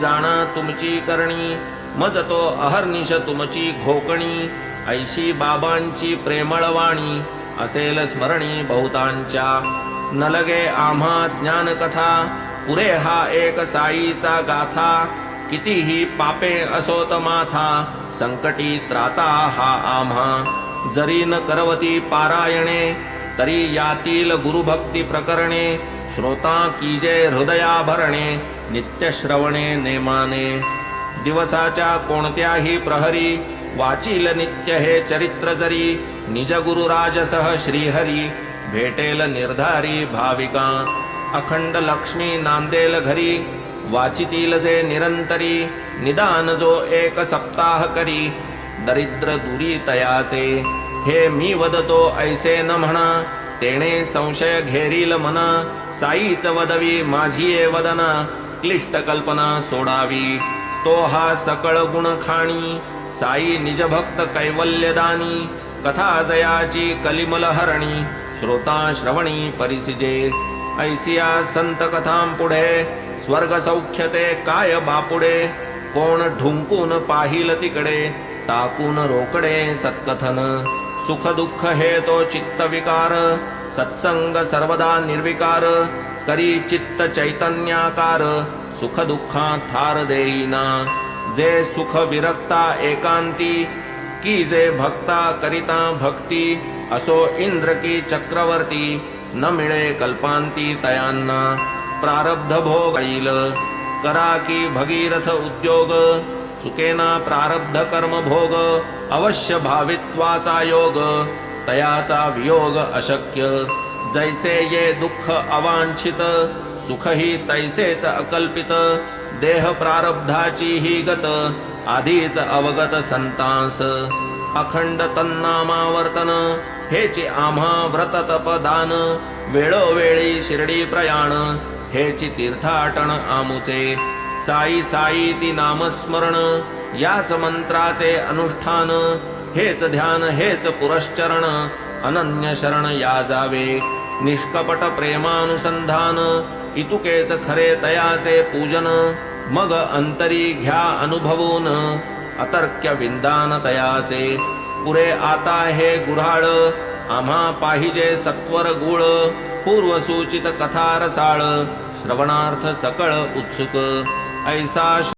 जाणा तुमची करणी, मज तो अहर्निश तुमची घोकणी. ऐशी बाबांची प्रेमळवाणी, असेल स्मरणी बहुतांच्या. न लगे आम्हा ज्ञान कथा, पुरे हा एक साईचा गाथा. कितीही पापे असोत माथा, संकटी त्राता हा आम्हा. जरी न करवती पारायणे, तरी यातील गुरुभक्ती प्रकरणे. श्रोता कीजे हृदया भरणे, नित्य श्रवणे नेमाने. दिवसाच्या कोणत्याही प्रहरी, वाचील नित्य हे चरित्र जरी. निज गुरुराजसह श्रीहरी, भेटेल निर्धारी भाविका. अखंड लक्ष्मी नांदेल घरी, वाचितील जे निरंतरी. निदान जो एक सप्ताह करी, दरिद्र दुरी तयाचे. हे मी वदतो ऐसे न म्हणा, तेणे संशय घेरील मना. साईच वदवी माझी वदना, क्लिष्ट कल्पना सोडावी. तो हा सकळ गुण खाणी, साई निज भक्त कैवल्यदानी. कथा जयाची कलिमल हरणी, श्रोता श्रवणी परिसिजे. ऐसिया संत कथां पुढे, स्वर्ग सौख्य ते काय बापुडे. कोण ढुंकून पाहिल तिकडे, टाकून रोकडे सत्कथन. सुख दुःख हे तो चित्त विकार, सत्संग सर्वदा निर्विकार. करी चित्त चैतन्याकार, सुख दुःखा थार देईना. जे सुख विरक्ता एकांती, की जे भक्ता करिता भक्ती. असो इंद्र की चक्रवर्ती, न मिळे कल्पांती तयांना. प्रारब्ध भोग येईल, करा की भगीरथ उद्योग. सुकेना प्रारब्ध कर्म भोग, अवश्य भावित्वाचा योग. तयाचा वियोग अशक्य, जैसे ये दुःख अवांछित. सुखही तैसेच अकल्पित, देह प्रारब्धाची ही गत. आधीच अवगत संतांस, अखंड तन्नामावर्तन. हेची आम्हा व्रत तपदान, वेळोवेळी शिर्डी प्रयाण. हेची तीर्थाटन आमुचे, साई साई ती नामस्मरण. याच मंत्राचे अनुष्ठान, हेच ध्यान हेच पुरश्चरण. अनन्य शरण या जावे, निष्कपट प्रेमानुसंधान. इतुकेच खरे तयाचे पूजन, मग अंतरी घ्या अनुभवून. अतर्क्य विंदान तयाचे, पुरे आता हे गुऱ्हाळ. आम्हा पाहिजे सत्वर गुळ, पूर्वसूचित कथा रसाळ. श्रवणार्थ सकळ उत्सुक, ऐसा